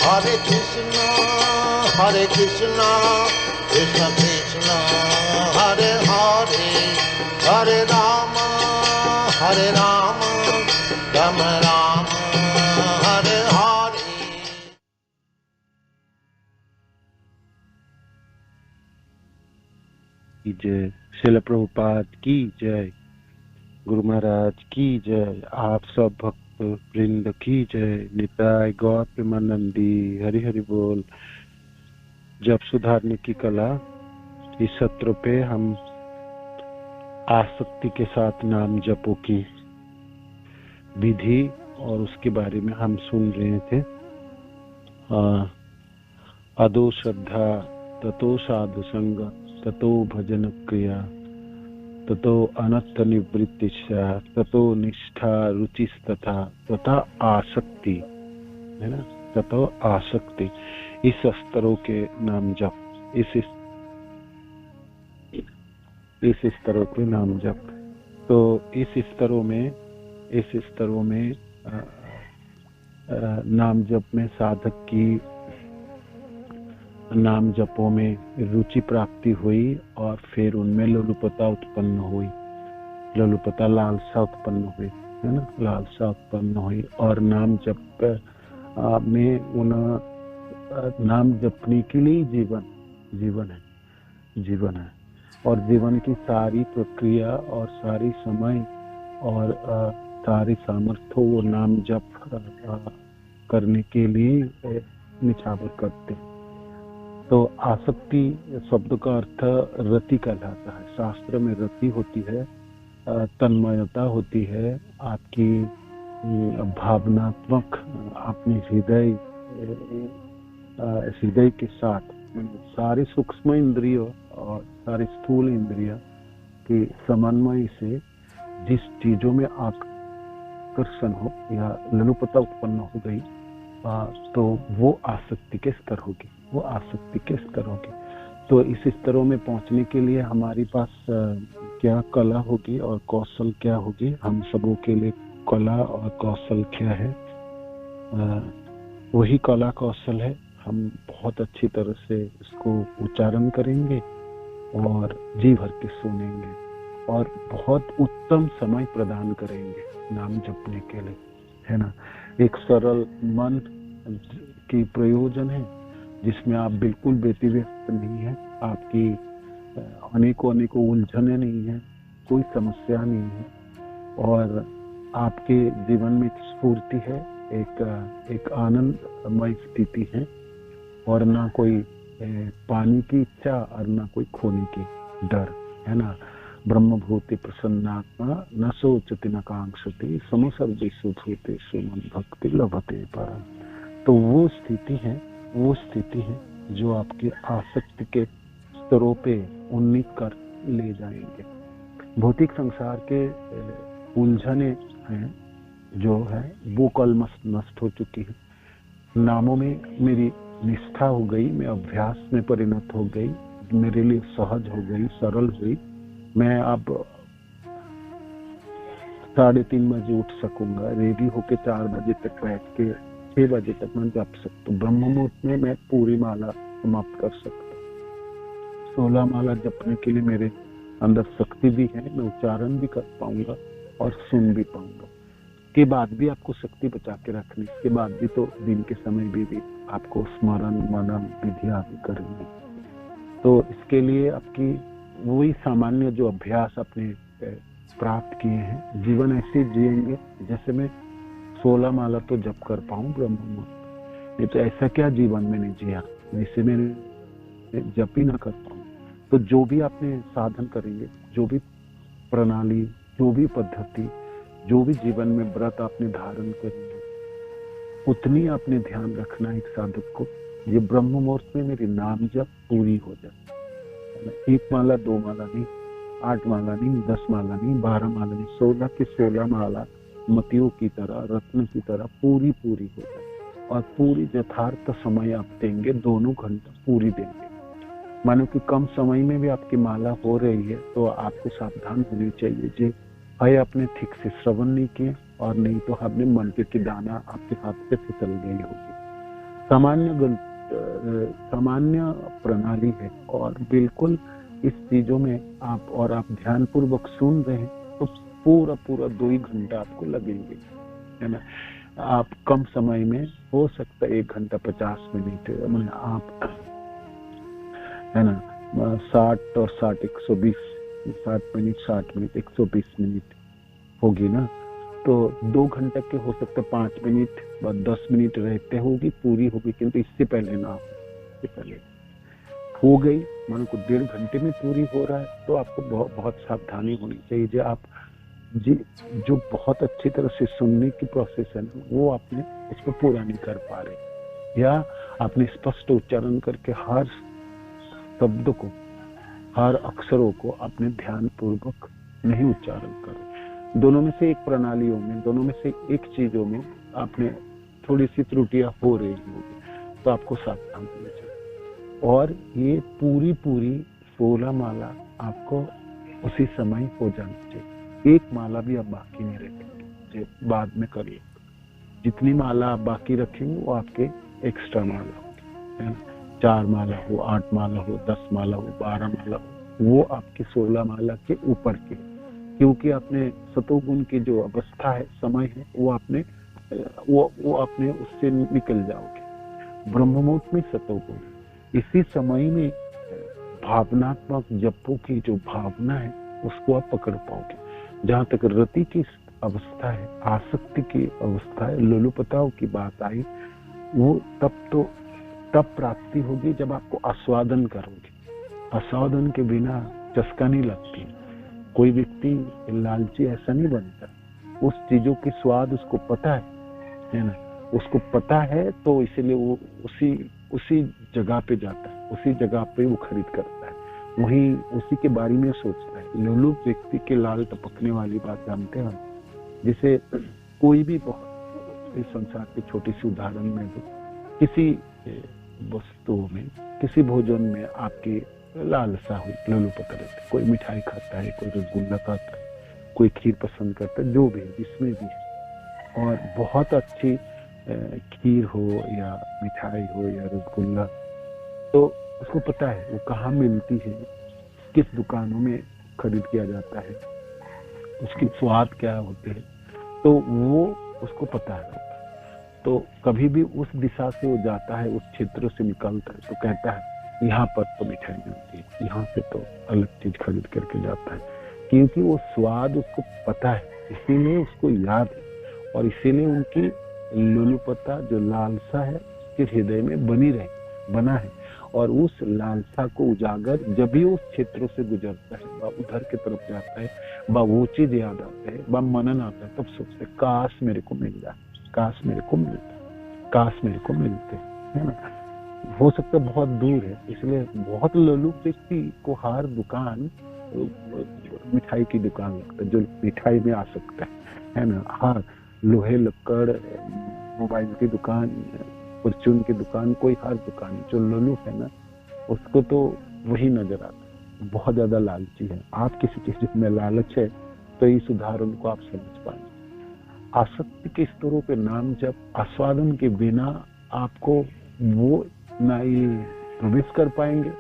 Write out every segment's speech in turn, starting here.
Hare Krishna, Krishna Krishna, Hare Hare, Hare Rama, Rama Rama, Hare Hare. जय। श्रील प्रभुपाद की जय। गुरु महाराज की जय। आप सब भक्त वृंद की जय। निताय गौर प्रेमानंदी। हरि हरि बोल। जप सुधारने की कला, इस सत्र पे हम आसक्ति के साथ नाम जपों की विधि और उसके बारे में हम सुन रहे थे। अदो श्रद्धा ततो साधु संग ततो भजन क्रिया ततो अनर्थ निवृत्ति ततो निष्ठा रुचिस्तथा तथा आसक्ति, है ना, ततो आसक्ति। इस स्तरों के नाम जप, इस स्तरों के नाम जप। तो इस स्तरों में नाम जप में साधक की नाम जपों में रुचि प्राप्ति हुई और फिर उनमें लोलुपता उत्पन्न हुई, लोलुपता लालसा उत्पन्न हुई, है ना, लालसा उत्पन्न हुई। और नाम जप में उन नाम जपने के लिए जीवन है और जीवन की सारी प्रक्रिया और सारी समय और सारी सामर्थ्य वो नाम जप करने के लिए निछावर करते हैं। तो आसक्ति शब्द का अर्थ रति कहलाता है। शास्त्र में रति होती है, तन्मयता होती है, आपकी भावनात्मक, अपने हृदय के साथ सारी सूक्ष्म इंद्रियों और सारी स्थूल इंद्रियों के समन्वय से जिस चीजों में आकर्षण हो या लोलुपता उत्पन्न हो गई, तो वो आसक्ति के स्तर होगी, तो इस स्तरों में पहुंचने के लिए हमारे पास क्या कला होगी और कौशल क्या होगी। हम सबों के लिए कला और कौशल क्या है, वही कला कौशल है। हम बहुत अच्छी तरह से इसको उच्चारण करेंगे और जी भर के सुनेंगे और बहुत उत्तम समय प्रदान करेंगे नाम जपने के लिए, है ना। एक सरल मन की प्रयोजन है जिसमें आप बिल्कुल व्यतिव्यस्त नहीं है, आपकी अनेकों उलझने नहीं है, कोई समस्या नहीं है और आपके जीवन में स्फूर्ति है, एक आनंदमय स्थिति है और ना कोई पाने की इच्छा और ना कोई खोने की डर, है ना। ब्रह्मभूति प्रसन्नात्मा न सोचति न कांक्षति समसर्वेषु भूतेषु मन भक्ति लभते परम। तो वो स्थिति है जो आपके आसक्ति के स्तरों पे उन्नीत कर ले जाएंगे। भौतिक संसार के उलझने हैं जो है वो कल नष्ट हो चुकी है। नामों में मेरी निष्ठा हो गई, मैं अभ्यास में परिणत हो गई, मेरे लिए सहज हो गई, सरल हुई। मैं अब 3:30 बजे उठ सकूंगा, रेडी होके 4 बजे तक बैठ के 6 बजे तक मैं जप सकता हूँ। ब्रह्म मुहूर्त में मैं पूरी माला समाप्त कर सकता हूँ। 16 माला जपने के लिए मेरे अंदर शक्ति भी है, मैं उच्चारण भी कर पाऊंगा और सुन भी पाऊंगा। के बाद भी आपको शक्ति बचा के रखनी, के बाद भी तो दिन के समय भी आपको स्मरण मनन विधि आदि करनी। तो इसके लिए आपकी वही सामान्य जो अभ्यास आपने प्राप्त किए हैं, जीवन ऐसे जिएंगे जैसे मैं 16 माला तो जप कर पाऊं ब्रह्म मुहूर्त। नहीं तो ऐसा क्या जीवन में नहीं जिया जिससे मैं जप ही ना कर पाऊं। तो जो भी आपने साधन करेंगे, जो भी प्रणाली, जो भी पद्धति, जो भी जीवन में व्रत आपने धारण करेंगे, उतनी आपने ध्यान रखना एक साधक को, ये ब्रह्म मुहूर्त में मेरी नाम जप पूरी हो जाए। 1 माला 2 माला नहीं, 8 माला नहीं, 10 माला नहीं, 12 माला नहीं, 16 की 16 माला मतियों की तरह, रत्न की तरह पूरी हो जाए और पूरी यथार्थ समय आप देंगे, 2 घंटा पूरी देंगे। मानो कि कम समय में भी आपकी माला हो रही है तो आपको सावधान होनी चाहिए जी, है आपने ठीक से श्रवण नहीं किए और नहीं तो आपने मन के दाना आपके हाथ से फिसल गई होगी। सामान्य प्रणाली है, और बिल्कुल इस चीजों में आप ध्यान पूर्वक सुन रहे हैं तो पूरा 2 घंटा आपको लगेंगे, है ना। आप कम समय में हो सकता है 1 घंटा 50 मिनट, मैंने आप, है ना, 60 और 60 120, 60 मिनट 60 मिनट 120 मिनट होगी ना, तो 2 घंटे के हो सकते 5 मिनट व 10 मिनट रहते होगी, पूरी होगी, किंतु इससे पहले ना हो, इससे पहले हो गई मान को 1.5 घंटे में पूरी हो रहा है, तो आपको बहुत सावधानी होनी चाहिए। जो आप जो बहुत अच्छी तरह से सुनने की प्रोसेस है ना, वो आपने उसको पूरा नहीं कर पा रहे, या आपने स्पष्ट उच्चारण करके हर शब्द को, हर अक्षरों को आपने ध्यान पूर्वक नहीं उच्चारण कर। दोनों में से एक प्रणालियों में, दोनों में से एक चीजों में आपने थोड़ी सी त्रुटियां हो रही होगी, तो आपको सावधान होना चाहिए। और ये पूरी 16 माला आपको उसी समय हो जानी चाहिए। एक माला भी आप बाकी नहीं रखेंगे, बाद में करिए। जितनी माला आप बाकी रखेंगे वो आपके एक्स्ट्रा माला होगी, है ना। 4 माला हो, 8 माला हो, 10 माला हो, 12 माला हो, वो आपकी 16 माला के ऊपर के, क्योंकि आपने सतोगुण की जो अवस्था है, समय है, वो आपने उससे निकल जाओगे। ब्रह्म मुहूर्त में सतोगुण, इसी समय में भावनात्मक जपों की जो भावना है उसको आप पकड़ पाओगे। जहां तक रति की अवस्था है, आसक्ति की अवस्था है, लोलुपताओं की बात आई, वो तब प्राप्ति होगी जब आपको आस्वादन करोगे। आस्वादन के बिना चस्का नहीं लगती। कोई व्यक्ति लालची ऐसा नहीं बनता, उस चीजों की स्वाद उसको पता है ना, उसको पता है, तो इसलिए वो उसी जगह पे जाता है, उसी जगह पे वो खरीद करता है, वही उसी के बारे में सोचता है। लोलुप व्यक्ति के लाल टपकने वाली बात जानते हैं, जिसे कोई भी बहुत इस संसार के छोटी सी उदाहरण में दो, किसी वस्तुओं में, किसी भोजन में आपकी लालसा हुई, लोलुपता रहती, कोई मिठाई खाता है, कोई रसगुल्ला खाता है, कोई खीर पसंद करता है, जो भी जिसमें भी है, और बहुत अच्छी खीर हो या मिठाई हो या रसगुल्ला, तो उसको पता है वो कहाँ मिलती है, किस दुकानों में खरीद किया जाता है, उसकी स्वाद क्या होते हैं, तो वो उसको पता है। तो कभी भी उस दिशा से वो जाता है, उस क्षेत्र से निकलता है, तो कहता है यहाँ पर तो मिठाई मिलती है, यहाँ से तो अलग चीज खरीद करके जाता है, क्योंकि वो स्वाद उसको पता है, इसीलिए उसको याद है, और इसीलिए उनकी लोलुपता जो लालसा है उसके हृदय में बना है, और उस लालसा को उजागर जब भी उस क्षेत्रों से गुजरता है, वह उधर की तरफ जाता है, वह वो चीज याद आता है, वह मनन आता है, तब सोचते काश मेरे को मिल जाए, काश मेरे को मिलता, काश मेरे को मिलते, है ना। हो सकता है बहुत दूर है, इसलिए बहुत लोलुप व्यक्ति को हर दुकान मिठाई की दुकान लगता है, जो मिठाई में आ सकता है ना। हर लोहे लक्कड़ मोबाइल की दुकान, परचून की दुकान, कोई हर दुकान, जो लोलुप है ना उसको तो वही नजर आता है, बहुत ज्यादा लालची है। आप किसी चीज में लालच है तो इस उदाहरण को आप समझ पाएंगे। आसक्ति के स्तरों पे नाम जब आस्वादन के बिना आपको वो ना ये प्रवेश कर पाएंगे,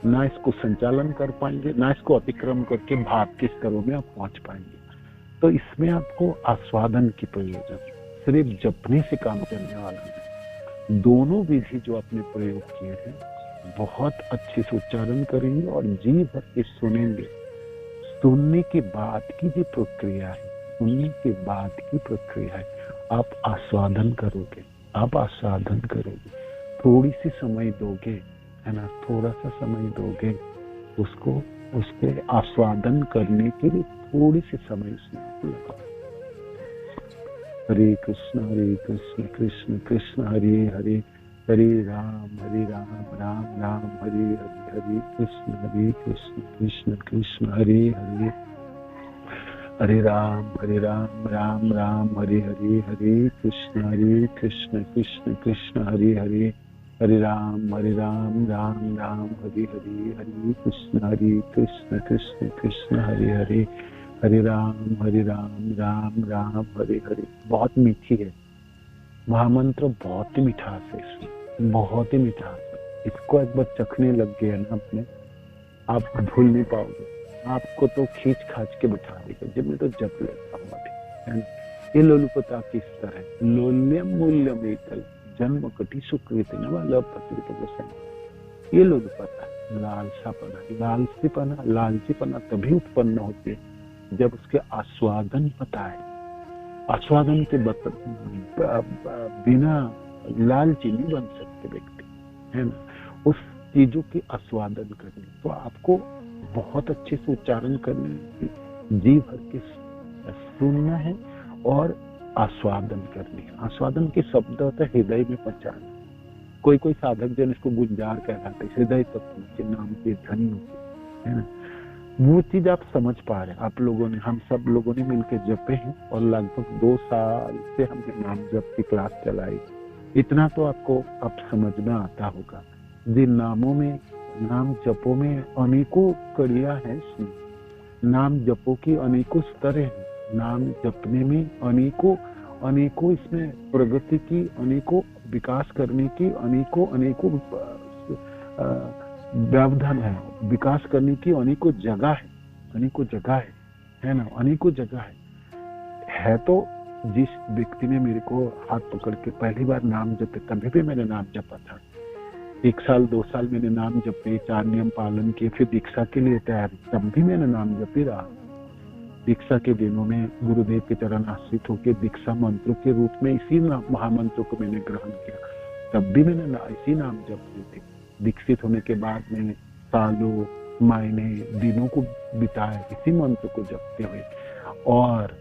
ना इसको संचालन कर पाएंगे, ना इसको अतिक्रम करके भाव के स्तरों में आप पहुंच पाएंगे। तो इसमें आपको आस्वादन की प्रयोजन, सिर्फ जपने से काम करने वाला नहीं। दोनों विधि जो आपने प्रयोग किए हैं बहुत अच्छे से उच्चारण करेंगे और जी भर के सुनेंगे। सुनने के बाद की जो प्रक्रिया है, सुनने के बाद की प्रक्रिया है, आप आस्वादन करोगे, आप आस्वादन करोगे, थोड़ी सी समय दोगे, है ना, थोड़ा सा समय दोगे उसको, उसके आस्वादन करने के लिए थोड़ी सी समय उसमें आपको लगा। हरे कृष्ण कृष्ण कृष्ण हरे हरे, हरे राम राम राम हरे हरे, हरे कृष्ण कृष्ण कृष्ण हरे हरे, हरे राम राम राम हरे हरे, हरे कृष्ण कृष्ण कृष्ण हरे हरे, हरे राम राम राम हरे हरे, हरे कृष्ण कृष्ण कृष्ण हरे हरे, हरे राम राम हरे हरे। बहुत मीठी है महामंत्र, बहुत ही मिठास है इसमें, बहुत ही मिठास है। इसको एक बार चखने लग गए ना अपने, आप भूल नहीं पाओगे। आपको तो खींच खाच के बिठा देगा। जब मैं तो जप लेता हूँ अभी, है ना। ये लोलुपता किस तरह, लोल्यम मूल्यम एकल जन्म कटी सुकृति न वाला पत्रित गोसाई। ये लोलुपता लालसापना, लालसीपना, लालचीपना तभी उत्पन्न होती है जब उसके आस्वादन पता है। आस्वादन के बिना लालची नहीं बन सकते व्यक्ति, है ना। उस चीजों की आस्वादन करनी, तो आपको बहुत अच्छे से उच्चारण करने, जी भर के सुनना है और आस्वादन करनी है। आस्वादन के शब्द होता है हृदय में पहचान। कोई कोई साधक जन इसको गुंजार कहलाते, हृदय तक के नाम के धनी होते, है ना। वो चीज आप समझ पा रहे हैं। आप लोगों ने, हम सब लोगों ने मिलकर जपे हैं और लगभग 2 साल से हमने नाम जप की क्लास चलाई। इतना तो आपको अब समझ में आता होगा। जिन नामों में, नाम जपों में अनेकों कड़ियां हैं, नाम जपों की अनेकों स्तरें हैं। नाम जपने में अनेकों इसमें प्रगति की, अनेकों विकास करने की, अनेकों व्यवधान है, विकास करने की अनेकों जगह है ना, अनेकों जगह है। तो जिस व्यक्ति ने मेरे को हाथ पकड़ के पहली बार नाम जपे, तभी भी मैंने नाम जपा था। 1 साल 2 साल मैंने नाम जपे, 4 नियम पालन किए, फिर दीक्षा के लिए तैयार, तब भी मैंने नाम जपी रहा। दीक्षा के दिनों में गुरुदेव के चरण आश्रित होकर दीक्षा मंत्र के रूप में इसी महामंत्र को मैंने ग्रहण किया, तब भी मैंने इसी नाम जपते थे। दीक्षित होने के बाद मैंने सालों, महीने, दिनों को बिताए इसी मंत्र को जपते हुए, और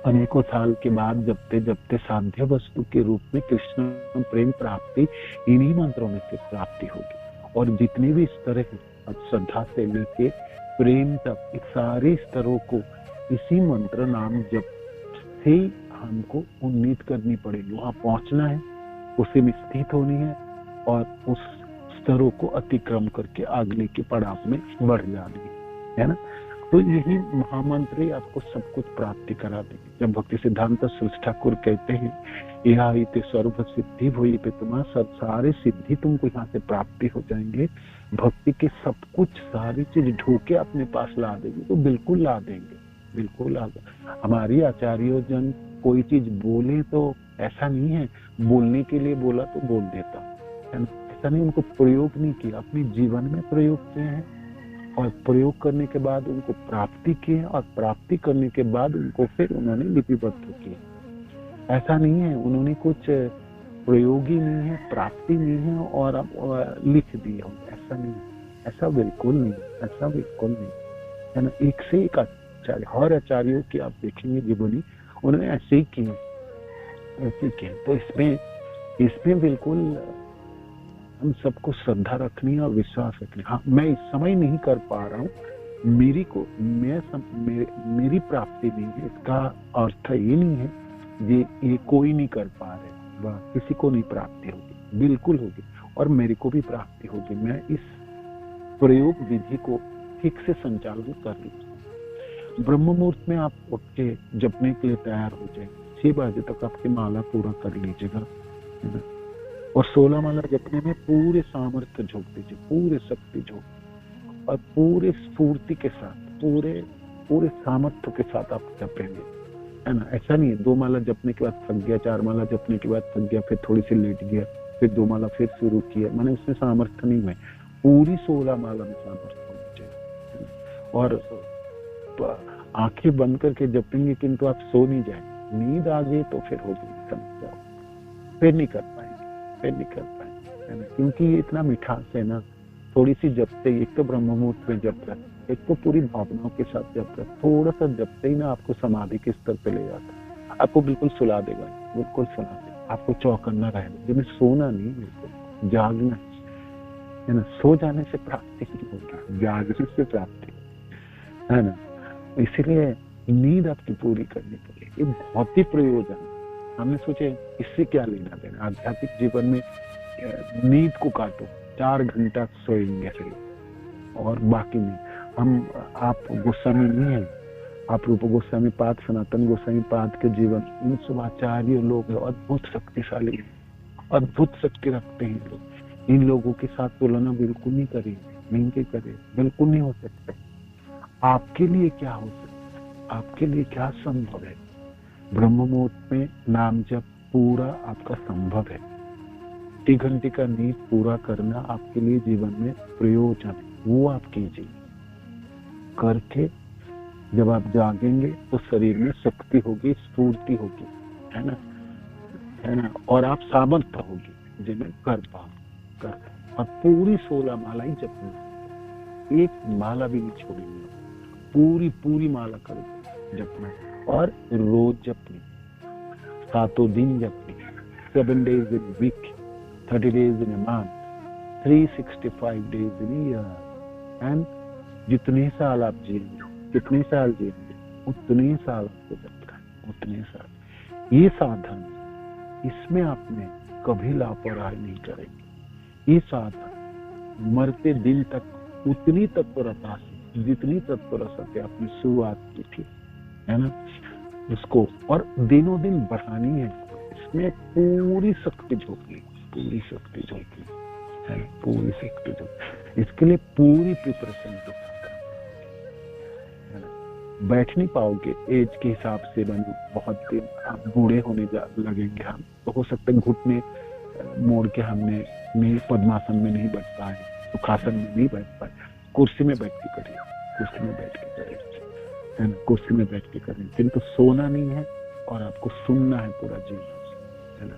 अनेकों साल के बाद जपते जपते साध्य वस्तु के रूप में कृष्ण प्रेम प्राप्ति इन्हीं मंत्रों में से प्राप्ति होगी। और जितने भी स्तर हैं, अब श्रद्धा से लेके प्रेम तक, इस सारे स्तरों को इसी मंत्र नाम जप से हमको उन्नीत करनी पड़ेगी। वहां पहुंचना है, उसी में स्थित होनी है और उस स्तरों को अतिक्रम करके अगले के पड़ाव में बढ़ जानी है ना। तो यही महामंत्र ही आपको सब कुछ प्राप्ति करा देंगे। जब भक्ति सिद्धांत श्रेष्ठ ठाकुर कहते हैं यह इते सर्व सिद्धि हुई पे, तुम्हारा सब सारे सिद्धि तुमको यहाँ से प्राप्ति हो जाएंगे। भक्ति के सब कुछ सारी चीज ढूंढके अपने पास ला देंगे, तो बिल्कुल ला देंगे, बिल्कुल ला देंगे। हमारी आचार्य जन कोई चीज बोले तो ऐसा नहीं है बोलने के लिए बोला तो बोल देता है ना, ऐसा नहीं। उनको प्रयोग नहीं किया, अपने जीवन में प्रयोग किए हैं और प्रयोग करने के बाद उनको प्राप्ति की है, और प्राप्ति करने के बाद उनको फिर उन्होंने लिपिबद्ध किया। ऐसा नहीं है उन्होंने कुछ प्रयोग ही नहीं है, प्राप्ति नहीं है और अब लिख दिए हो, ऐसा नहीं, ऐसा बिल्कुल नहीं, ऐसा बिल्कुल नहीं, है ना। एक से एक आचार्य, हर आचार्यों की आप देखेंगे जीवनी, उन्होंने ऐसे ही किए, ऐसे ही किए। तो इसमें बिल्कुल हम सबको श्रद्धा रखनी है और विश्वास रखनी है। हाँ, मैं इस समय नहीं कर पा रहा हूँ, मेरी प्राप्ति नहीं है, इसका अर्थ ये नहीं है ये कोई नहीं कर पा रहे, वह किसी को नहीं प्राप्ति होगी, बिल्कुल होगी, और मेरे को भी प्राप्ति होगी। मैं इस प्रयोग विधि को ठीक से संचालन कर लूँ। ब्रह्म मुहूर्त में आप उठ के जपने के लिए तैयार हो जाए, 6 बजे तक आपकी माला पूरा कर लीजिएगा, है ना। और 16 माला जपने में पूरे सामर्थ्य झोंक दीजिए, पूरे शक्ति झोंक, और पूरे स्फूर्ति के साथ, पूरे सामर्थ्य के साथ आप जपेंगे, है ना। ऐसा नहीं है 2 माला जपने के बाद थक गया, 4 माला जपने के बाद थक गया, फिर थोड़ी सी लेट गया, फिर 2 माला फिर शुरू किया, मैंने उसमें सामर्थ्य नहीं हुए। पूरी 16 माला में सामर्थ्य होना चाहिए। और आंखें बंद करके जपेंगे किंतु आप सो नहीं जाए, नींद आ गई तो फिर होगी समस्या, फिर नहीं कर पाएंगे, है ना। क्योंकि ये इतना मिठास है ना, थोड़ी सी जपते ही, एक तो ब्रह्म मुहूर्त में जप रहे, एक तो पूरी भावनाओं के साथ जप रहे, थोड़ा सा जपते ही ना आपको समाधि के स्तर पे ले जाता, आपको बिल्कुल सुला देगा, बिल्कुल सुला देगा, आपको चौकन्ना रहेगा, जिन्हें सोना नहीं, बिल्कुल जागना है ना। सो जाने से प्राप्ति नहीं होगी, जागने से प्राप्ति है ना। इसीलिए नींद आपकी पूरी करनी पड़ेगी, ये बहुत ही प्रयोजन है। हमने सोचे इससे क्या लेना देना, आध्यात्मिक जीवन में नींद को काटो, 4 घंटा सोएंगे फिर, और बाकी नहीं। आप गुस्सा में नहीं है, आप रूप गोस्वामी पाद, सनातन गोस्वामी पाद के जीवन, इन सब आचार्य लोग अद्भुत शक्तिशाली हैं, अद्भुत शक्ति रखते हैं लोग। इन लोगों के साथ तुलना बिल्कुल नहीं करें, नहीं करें, बिल्कुल नहीं हो सकते। आपके लिए क्या हो सकता है, आपके लिए क्या संभव है? ब्रह्म मुहूर्त में नाम जप पूरा आपका संभव है। 3 घंटे का नींद पूरा करना आपके लिए जीवन में प्रयोजन है, वो आप कीजिए। करके जब आप जागेंगे तो शरीर में शक्ति होगी, स्फूर्ति होगी, है ना, और आप सामर्थ्य होगी जिन्हें कर पाओ। और पूरी 16 माला ही जपना, एक माला भी नहीं छोड़ेंगे, पूरी माला कर जपना। और रोज जपनी, 7 दिन जपनी, 7 days in week, 30 days in a month, 365 days in a year। And जितने साल आप जिएंगे, कितने साल जिएंगे, उतने साल आपको जपना है, उतने साल। ये साधन, इसमें आपने कभी लापरवाही नहीं करेंगे। ये साधन मरते दिन तक उतनी तत्परता से, जितनी तत्परता से आपने शुरुआत की थी, है ना, उसको और दिनों दिन बढ़ानी है। इसमें पूरी शक्ति झोंकी, पूरी शक्ति झोंकी है, पूरी शक्ति झोंकी। इसके लिए पूरी प्रिपरेशन है ना। बैठ नहीं पाओगे एज के हिसाब से, बनो बहुत दिन आप बूढ़े होने लगेंगे। हम तो हो सकता है घुटने मोड़ के हमने नहीं, पद्मासन में नहीं बैठ पाए, सुखासन में नहीं बैठ पाए, कुर्सी में बैठ के करिए, कुर्सी में बैठ के करिए, है ना, कुर्सी में बैठ के करें। किंतु सोना नहीं है और आपको सुनना है पूरा जीवन, है ना।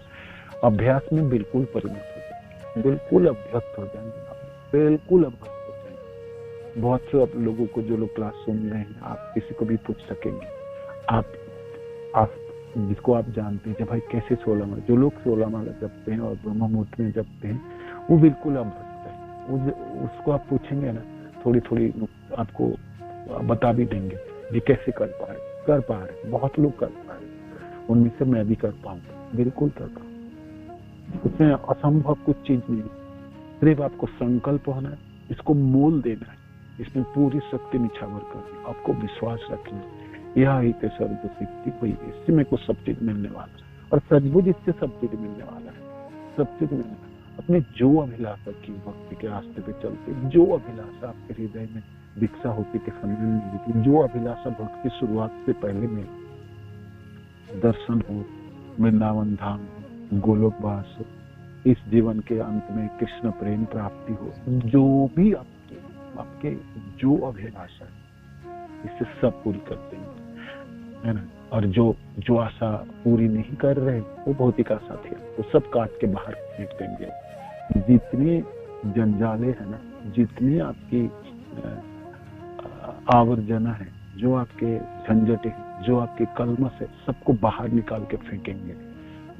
अभ्यास में बिल्कुल परिणत हो जाएंगे, बिल्कुल अभ्यस्त हो जाएंगे, बिल्कुल अभ्यस्त हो जाएंगे। बहुत से आप लोगों को, जो लोग क्लास सुन रहे हैं, आप किसी को भी पूछ सकेंगे, आप जिसको आप जानते हैं, भाई कैसे 16 माला, जो लोग 16 माला जपते हैं और ब्रह्म मुहूर्त में जपते हैं, वो बिल्कुल अभ्यस्त है। उसको आप पूछेंगे ना, थोड़ी आपको बता भी देंगे ये कैसे कर पा रहे, बहुत लोग कर पा रहे, उनमें से मैं भी कर पाऊंगा, बिल्कुल कर पाऊंगा। उसमें असंभव कुछ चीज नहीं, सिर्फ आपको संकल्प होना है, इसको मोल देना है, इसमें पूरी शक्ति निछावर करनी, आपको विश्वास रखना, यह ही तो सर्व सिद्धि हुई, इससे मेरे को सब चीज मिलने वाला है, और सद्बुद्ध इससे सब चीज मिलने वाला है, सब चीज मिलने वाला। अपने जो अभिलाषा की भक्ति के रास्ते पे चलते, जो अभिलाषा आपके हृदय में दीक्षा होती के समय में मिली, जो अभिलाषा भक्ति की शुरुआत से पहले में, दर्शन हो, वृंदावन धाम हो, गोलोकवास हो, इस जीवन के अंत में कृष्ण प्रेम प्राप्ति हो, जो भी आपके जो अभिलाषा है, इससे सब पूरी करते हैं, है ना। और जो आशा पूरी नहीं कर रहे, वो भौतिक आशा थी, वो सब काट के बाहर फेंक देंगे। जितने जंजाले है ना, जितनी आपकी आवर्जना है, जो आपके झंझट है, जो आपके कलमश है, सबको बाहर निकाल के फेंकेंगे।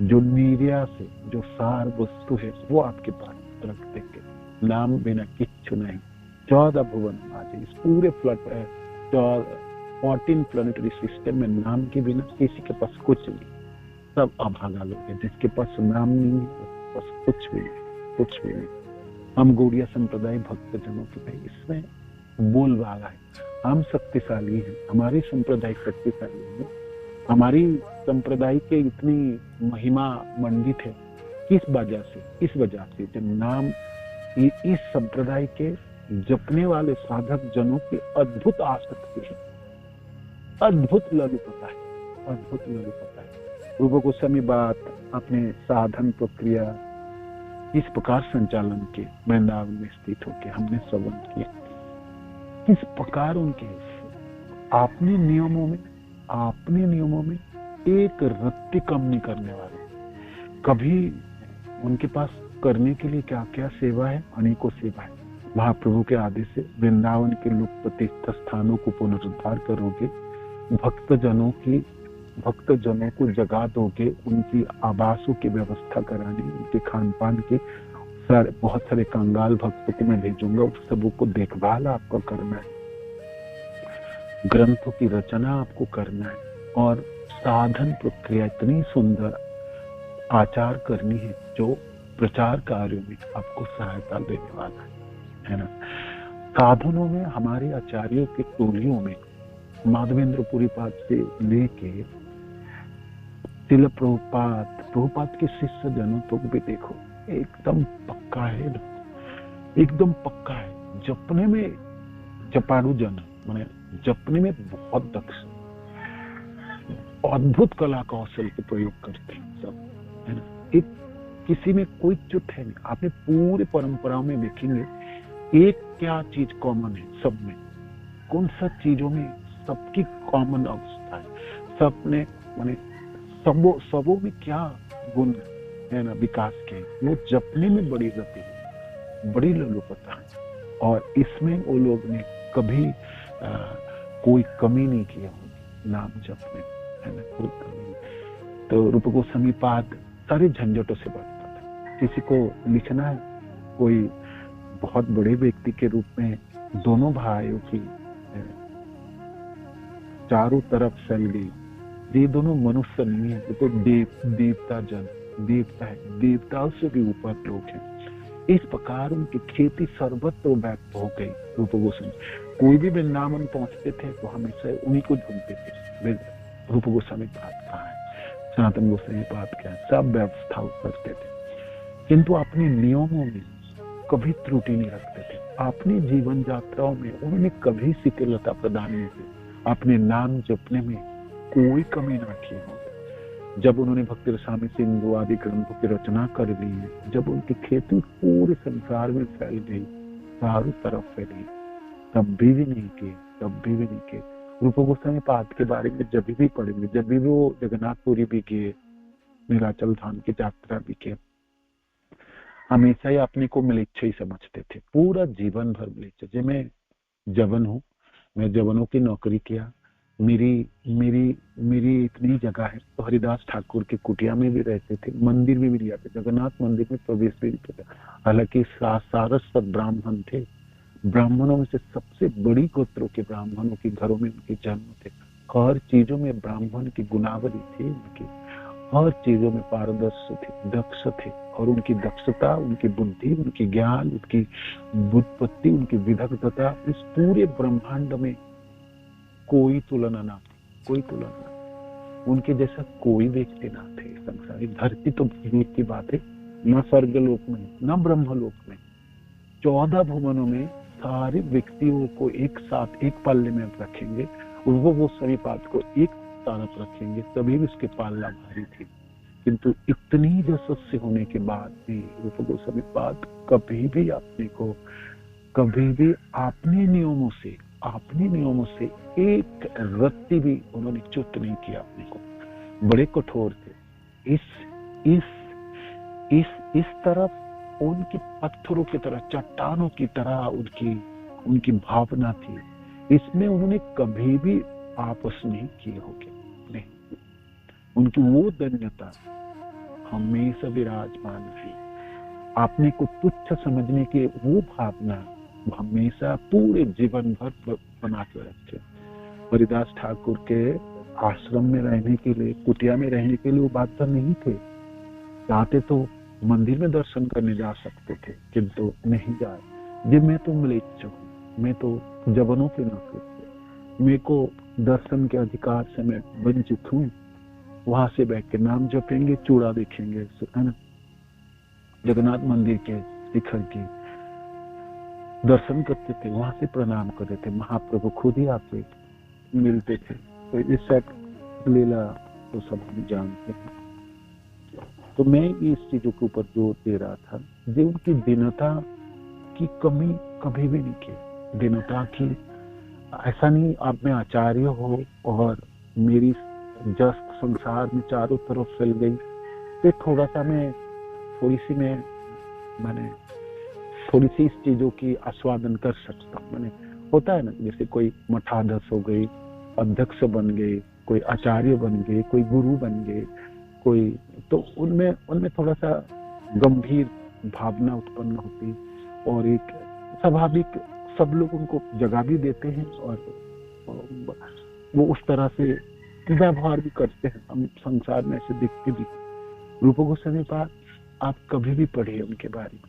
जो निर्यास है, जो सार वस्तु है, वो आपके पास रख देंगे। नाम बिना किच्छु नहीं, 14 भुवन माजे, इस पूरे 14 प्लानिटरी सिस्टम में नाम के बिना किसी के पास कुछ नहीं, सब अभागा लोग हैं। जिसके पास नाम नहीं है, बस कुछ भी नहीं। हम गौड़िया संप्रदाय भक्त जनों के भाई इसमें बोल वाला है, हम शक्तिशाली हैं, हमारी संप्रदाय शक्तिशाली है, हमारी संप्रदाय के इतनी महिमा मंडित है। किस वजह से? इस वजह से जब नाम, इस संप्रदाय के जपने वाले साधक जनों की अद्भुत आसक्ति है, अद्भुत ललितता है। रूप गोस्वामी बात अपने साधन प्रक्रिया इस प्रकार संचालन के वृंदावन में स्थित होकर हमने श्रवण किया, किस प्रकार उनके अपने नियमों में एक रत्ती कम नहीं करने वाले। कभी उनके पास करने के लिए क्या क्या सेवा है, अनेकों सेवा है। महाप्रभु के आदेश से वृंदावन के लुप्त तीर्थ स्थानों को पुनरुद्धार करोगे, भक्तजनों को जगा दोगे, उनकी आवासों की व्यवस्था करानी, उनके खान पान के बहुत सारे कंगाल भक्तों को मैं भेजूंगा, उस सबों को देखभाल आपको करना है, ग्रंथों की रचना आपको करना है, और साधन प्रक्रिया इतनी सुंदर आचार करनी है जो प्रचार कार्यों में आपको सहायता देने वाला है ना। साधनों में हमारे आचार्यों की टोलियों में माधवेंद्र पुरी पाद से लेके तिल प्रभुपाद के शिष्य जनों तो भी देखो एकदम पक्का है ना, एकदम पक्का है। जपने में जपाड़ू जन माने जपने में बहुत दक्ष, अद्भुत कला कौशल के प्रयोग करते हैं सब, है ना। एक किसी में कोई चुट है नहीं। आपने पूरे परंपराओं में देखेंगे एक क्या चीज कॉमन है सब में, कौन सा चीजों में सबकी कॉमन अवस्था है, सब ने माने सबों में क्या गुण है ना विकास के, वो जपने में बड़ी रति है, बड़ी ललोपता है। और इसमें वो लोग ने कभी कोई कमी नहीं किया होगी नाम जपने, है ना, कोई कमी नहीं। तो रूप गोस्वामी पाद सारे झंझटों से बचता था। किसी को लिखना है, कोई बहुत बड़े व्यक्ति के रूप में दोनों भाइयों की चारों तरफ फैल गई, ये दोनों मनुष्य नहीं है, ये तो देवता जन, देवता है, देवताओं से भी ऊपर लोग हैं। इस प्रकार उनकी खेती सर्वत्र व्याप्त हो गई। रूप गोस्वामी कोई भी वृंदावन पहुंचते थे तो हमेशा उन्हीं को ढूंढते थे। रूप गोस्वामी पाद कहाँ है, सनातन गोस्वामी पाद क्या है, सब व्यवस्था करते थे, किंतु अपने नियमों में कभी त्रुटि नहीं रखते थे। अपनी जीवन यात्राओं में उन्होंने कभी शिथिलता प्रदान नहीं की, अपने नाम जपने में कोई कमी न की हो। जब उन्होंने भक्ति रसामृत सिंधु आदि ग्रंथों की रचना कर ली है, जब उनकी खेती पूरे संसार में फैल गई, चारों तरफ फैली, तब भी नहीं किए। रूप गोस्वामी पाद के बारे में जब भी पढ़ेंगे, जब भी वो जगन्नाथपुरी भी किए, नीलाचल धाम की यात्रा भी किए, हमेशा ही अपने को मिलेच्छ ही समझते थे, पूरा जीवन भर मिलेच्छ। जब मैं जवन हूँ, मैं जवनों की नौकरी किया, मेरी इतनी जगह है, तो हरिदास ठाकुर की कुटिया में भी रहते थे, मंदिर में भी नहीं जाते, जगन्नाथ मंदिर में प्रवेश भी नहीं किया। हालांकि सारस्वत ब्राह्मण थे, ब्राह्मणों में से सबसे बड़ी गोत्रों के ब्राह्मणों के घरों में उनके जन्म थे। हर चीजों में ब्राह्मण की गुणावली थी, उनकी हर चीजों में पारदर्शी थे, दक्ष थे, और उनकी दक्षता, उनकी बुद्धि, उनकी ज्ञान, उनकी बुद्धि, उनकी विदग्धता, इस पूरे ब्रह्मांड में कोई तुलना ना, कोई तुलना ना, उनके जैसा कोई व्यक्ति ना थे संसार। धरती तो भूमि की बात है, न स्वर्गलोक में न ब्रह्मलोक में, 14 भुवनों में सारे व्यक्तियों को एक साथ एक पल्ले में रखेंगे, उनको वो सभी पाद को एक तरफ रखेंगे, तभी भी उसके पालना भारी थी। किंतु इतनी यशस्वी होने के बाद भी रूप गोस्वामी पाद कभी भी अपने नियमों से एक रत्ती भी उन्होंने च्युत नहीं किया अपने को, बड़े कठोर थे। इस तरफ उनकी पत्थरों की तरह, चट्टानों की तरह उनकी भावना थी। इसमें उन्होंने कभी भी आपस नहीं किए होंगे, नहीं। उनकी वो धन्यता हमेशा विराजमान है। अपने को तुच्छ समझने की वो भावना हमेशा पूरे जीवन भर बना के रखे। हरिदास ठाकुर के आश्रम में रहने के लिए, कुटिया में रहने के लिए वो बादशाह नहीं थे। चाहते तो मंदिर में दर्शन करने जा सकते थे, किंतु नहीं जाए। जी मैं तो म्लेच्छ हूँ, मैं तो जवनों के नौकर, मेरे को दर्शन के अधिकार से मैं वंचित हूँ। वहां से बैठ के नाम जपेंगे, चूड़ा देखेंगे, है ना, जगन्नाथ मंदिर के शिखर की दर्शन करते थे, वहां से प्रणाम करते थे। महाप्रभु खुद ही आके मिलते थे। तो इस सब लीला तो सब हम जानते हैं। तो मैं इस चीजों के ऊपर जोर दे रहा था, जो उनकी दीनता की कमी कभी भी नहीं की। दीनता की, ऐसा नहीं आप में आचार्य हो और मेरी जस्ट संसार में चारों तरफ फैल गई, तो थोड़ा सा मैं थोड़ी सी इस चीजों की आस्वादन कर सकता हूँ। मैंने होता है ना, जैसे कोई मठाधीश हो गई, अध्यक्ष बन गए, कोई आचार्य बन गए, कोई गुरु बन गए, कोई, तो उनमें थोड़ा सा गंभीर भावना उत्पन्न होती, और एक स्वाभाविक सब लोग उनको जगह भी देते हैं और वो उस तरह से व्यवहार भी करते हैं। हम संसार में ऐसे दिखते भी। रूप गोस्वामी पाद आप कभी भी पढ़िए उनके बारे में,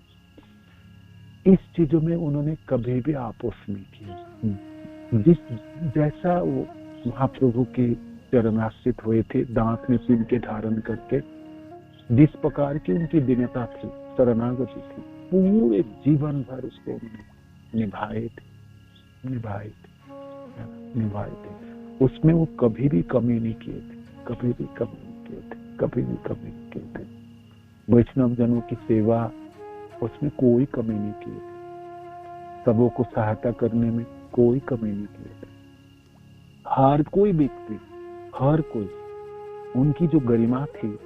इस चीजों में उन्होंने कभी भी आपोस नहीं किया। जैसा वो महाप्रभु के चरणाश्रित हुए थे, दांत में सिंह के धारण करके। जिस प्रकार की उनकी दीनता थी, शरणागति थी, पूरे जीवन भर उसको निभाए थे। उसमें वो कभी भी कमी नहीं किए थे। वैष्णव जनों की सेवा, उसमें कोई कमी नहीं की थी। सबों को सहायता करने में कोई कमी नहीं की थी। हर कोई व्यक्ति, हर कोई, उनकी जो गरिमा थी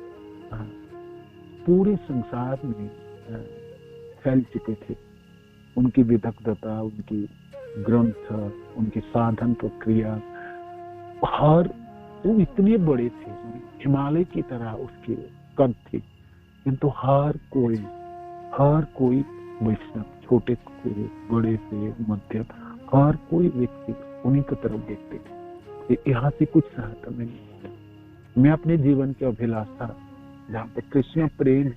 पूरे संसार में फैल चुके थे। उनकी विदग्धता, उनकी ग्रंथ, उनकी साधन प्रक्रिया, हर वो इतने बड़े थे, हिमालय की तरह उसके कद थे। किंतु हर कोई वैष्णव, छोटे से बड़े से मध्यम, हर कोई व्यक्ति उन्हीं की तरफ देखते थे। यहाँ से कुछ सहायता नहीं। मैं अपने जीवन की अभिलाषा जहाँ पर कृष्ण प्रेम है,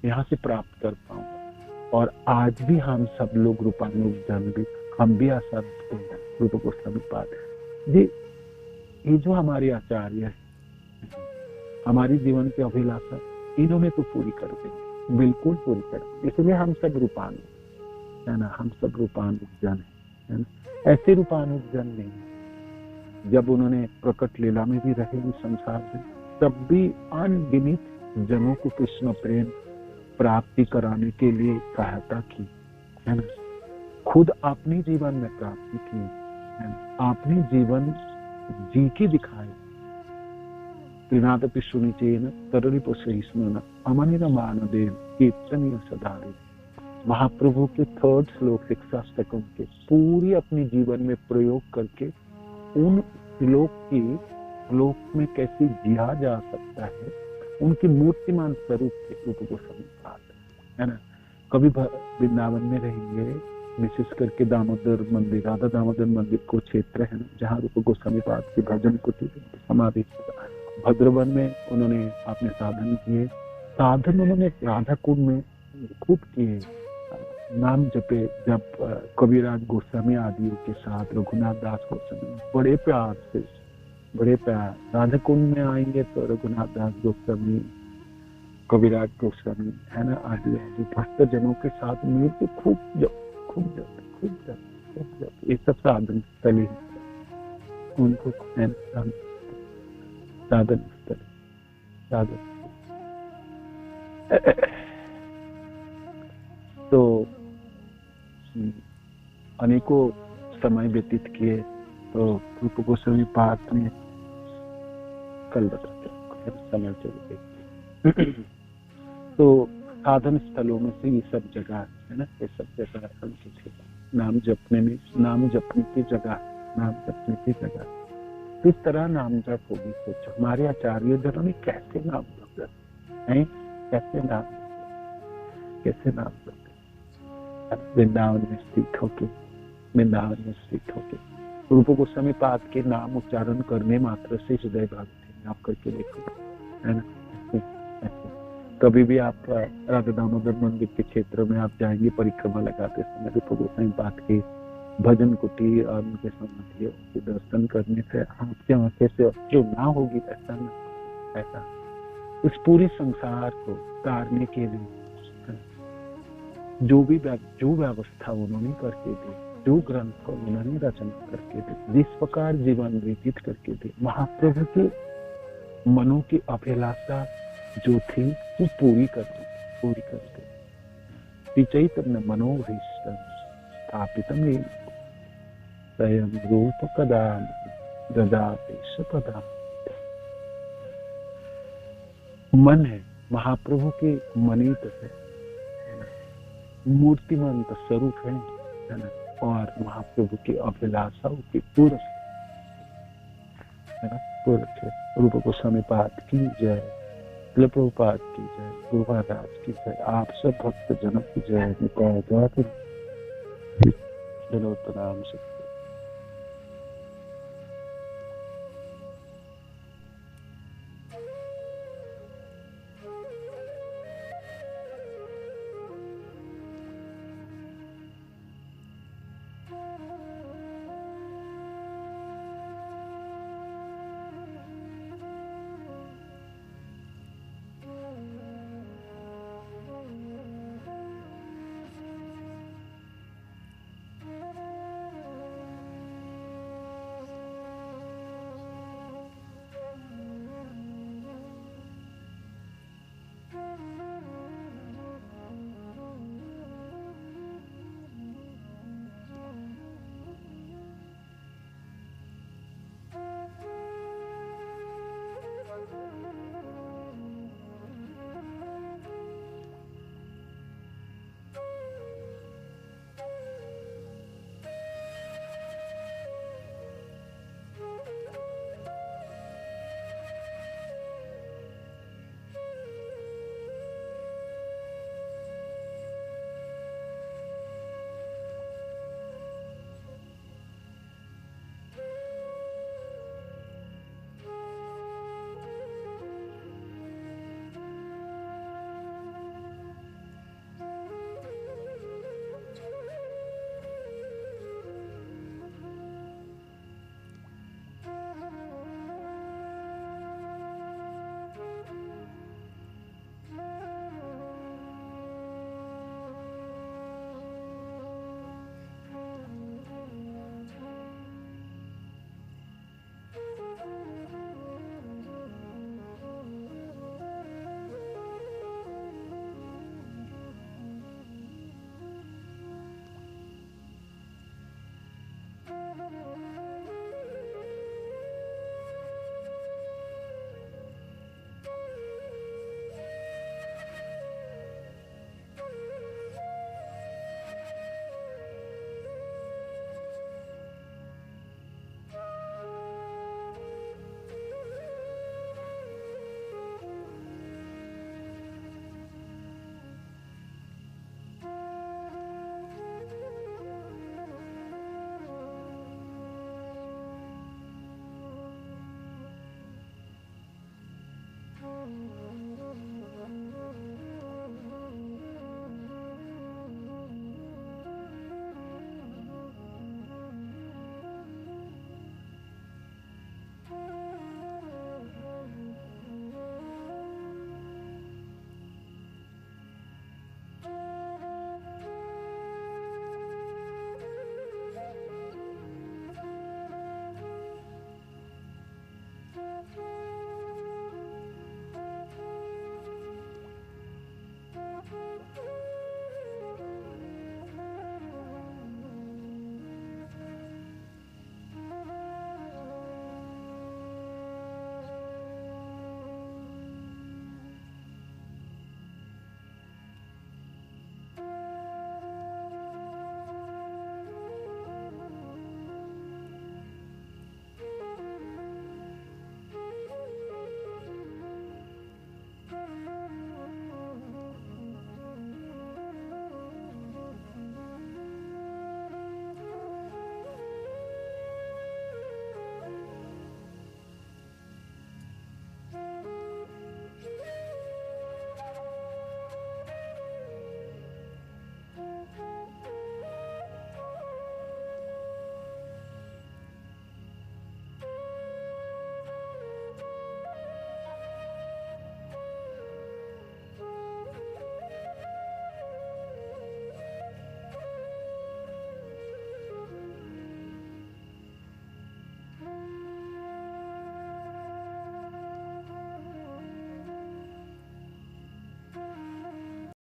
यहाँ से प्राप्त कर पाऊंगा। और आज भी हम सब लोग रूपानुग जन भी, हम भी आशा रखते हैं रूप गोस्वामी पाद जी, ये जो हमारे आचार्य है, हमारी जीवन की अभिलाषा इन्होंने तो पूरी कर देंगे, बिल्कुल पूरी कर देंगे। इसलिए हम सब रूपानुग है ना, हम सब रूपानुग जन है ना। ऐसे रूपानुग जन नहीं, जब उन्होंने प्रकट लीला में भी रहे इस संसार में, तब भी अनगिनत जनों को कृष्ण प्रेम प्राप्ति कराने के लिए सहायता की है ना। खुद अपने जीवन में प्राप्ति की है ना, अपने जीवन जी के दिखाए। त्रिनादपि सुनिचेन तररिपोषयिष्णुना अमनिन मानदेन कीर्तनीय सदारे। महाप्रभु के 3rd श्लोक 6 के पूरी अपने जीवन में प्रयोग करके उन श्लोक में कैसे जिया जा सकता है, उनकी मूर्तिमान स्वरूप के रूप गोस्वामी पाद है ना। कभी वृंदावन में रहेंगे, विशेष करके दामोदर मंदिर, राधा दामोदर मंदिर को क्षेत्र है ना, जहाँ रूप गोस्वामी पाद की भजन कुटी समाधि। भद्रवन में उन्होंने अपने साधन किए। साधन उन्होंने राधा कुंड में खूब किए, नाम जपे। जब कविराज गोस्वामी आदि के साथ रघुनाथ दास गोस्वामी बड़े प्यार राधा कुंड में आएंगे तो रघुनाथ दास गोस्वामी, कविराज गोस्वामी है ना, आदि भक्त जनों के साथ मिलकर खूब जप। ये सब साधन स्थल है, उनको साधन स्थल। तो अनेकों समय व्यतीत किए। तो रूप गोस्वामी पाद में कल बताते समय चल गए। तो साधन स्थलों में से ये सब जगह है ना, ये सब जगह उनकी थी। नाम जपने की जगह किस तरह नाम जप होगी, सोचो। हमारे आचार्य जनों ने कैसे नाम जप है, कैसे नाम जप वृंदावन में स्थित होके रूप गोस्वामी पाद के नाम उच्चारण करने मात्र से हृदय भागते। आप करके देखो है ना। कभी भी आप राधा दामोदर मंदिर के क्षेत्र में आप जाएंगे, परिक्रमा लगाते समय रूप गोस्वामी पाद के भजन कुटी और उनके समाधियों के दर्शन करने से आपके आंखें से जो ना होगी, ऐसा उस पूरे संसार को तारने के लिए जो व्यवस्था उन्होंने करके दी, जो ग्रंथ को उन्होंने रचना करके दी, जिस प्रकार जीवन व्यतीत करके दी, महाप्रभु के मनों की अभिलाषा जो थी वो पूरी करते। चैतन्य मनोभीष्टम स्थापितम स्वयं रूप कदा ददाति सपदा। मन है महाप्रभु के मनीत है, मूर्तिमंत स्वरूप है ना, और महाप्रभु की अभिलाषाओं की पूर्ण रूप गोस्वामी पाद की जय, प्रभुपाद की जय, गुरुवादास की जय, आप सब भक्त जनों की जय। नाम से